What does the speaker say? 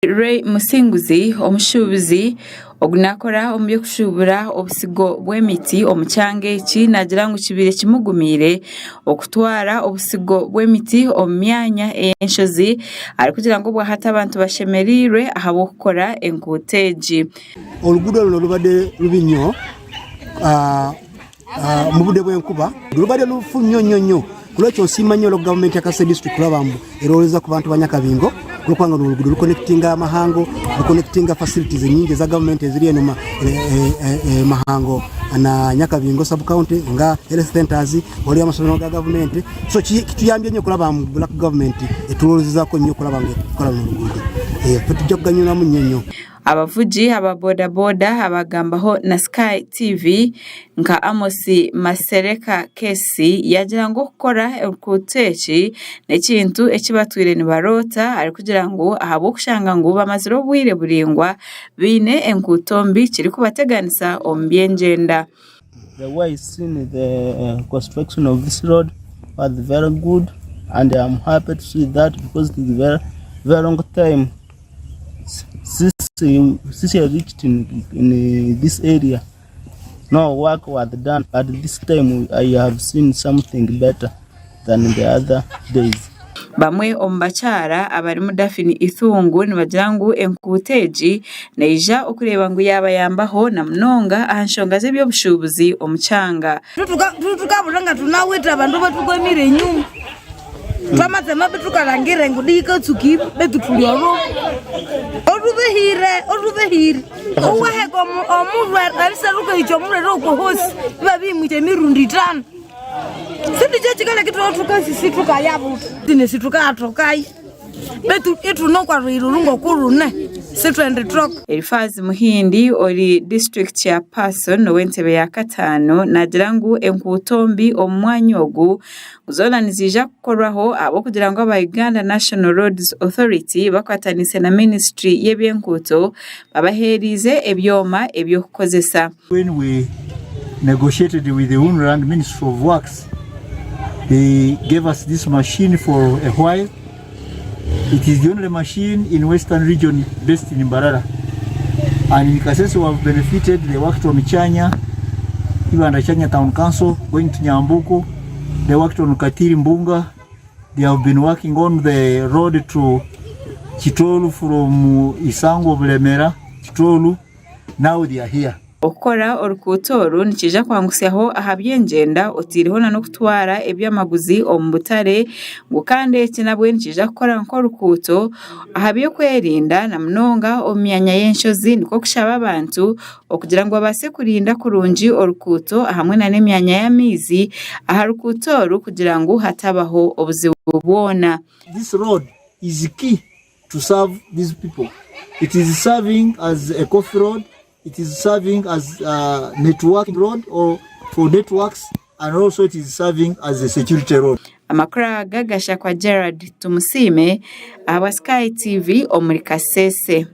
Ray Musinguzi omushubuzi ogunakora omubye kushubura obusigo bw'emiti omucyange eki nagira ngu kibire kimugumire okutwara obusigo bw'emiti omu myanya ey'enshozi ari kugira ngo bwahata abantu bashemerirwe ahabo kukora enkuuto egi. Oluguudo luno lubadde lubi nnyo mu budde bw'enkuba, lubadde lufu nnyo kulwekyo nsiima nnyo gavumenti ya Kasese district kulabambu erowoleza ku bantu ba Nyakabingo kulwanga oluguudo luconnectinga Mahango, luconnectinga facilities nyingi za government eziri eno Mahango na Nyakabingo sub county nga health centers wali amasomero ga government, so kituyambye nnyo kulaba mu black government etulowolezako nnyo kulaba nga kola oluguudo tujja kuganyulamu nnyo. Abavuji aba boda abagambaho na Sky TV nka Amosi Masereka Kesi yagira ngo kukora enkuuto eki n'ekintu ekibatwire nibarota ari kugira ngo ahabo kushanga ngo bamazire obwire buringwa bine enkuuto mbi kiri kubateganisa omu byengyenda. The way seen the construction of this road was very good, and I'm happy to see that because it is very long time since I reached in this area. No work was done, but this time I have seen something better than the other days. Bamwe ombachara abari mudafini ithungu nibagira ngu enkuuto egi neija okureba ngu yabayambaho na mnonga ahanshonga z'ebyobushubuzi omucanga. Tutukabulanga tunaweta abantu batugwemire enyuma twamaze mabe tukalangire ngu dika tsuki betutuliro olubehire owaheko omulwe alisaruka icho mulero ko hosi babimwite mirundi 5 sindi chikale kitwa tukasi tukayabuta dine situkatokai betu etunokwariro lungo kurune sitwende truck. Elifazi Muhindi oli district chairperson w'entebe ya katano nagira ngu enkuuto mbi omwanya ogu uzona nizija kukorwaho abo kugira ngo aba Uganda National Roads Authority bakwatanise na ministry y'ebyenkuuto babaherize ebyoma ebyokukozesa. When we negotiated with the Unrand Ministry of Works, they gave us this machine for a while. It is the only machine in Western region based in Mbarara. And in Kasese we have benefited. They worked on Chanya, even the Chanya Town Council, going to Nyambuko. They worked on Katiri Mbunga. They have been working on the road to Chitolu from Isango Bulemera, Chitolu. Now they are here. Okora orukuuto nikija kwangusyaho ahabyengyenda otiriho na nokutwara ebyamaguzi omu butare ngo kandi ekinabwe nikija kukora nk'orukuuto ahabyo kwerinda na mnonga omu myanya y'enshozi niko kushaba abantu okugira ngo babase kurinda kurungi orukuuto hamwe na n'emyanya y'amizi aha rukuuto kugira ngo hatabaho obuzibu bwona. This road is key to serve these people. It is serving as a coffee road. It is serving as a networking road or for networks, and also it is serving as a security road. Amakura gagasha kwa Gerard Tumusime aba Sky TV omuri Kasese.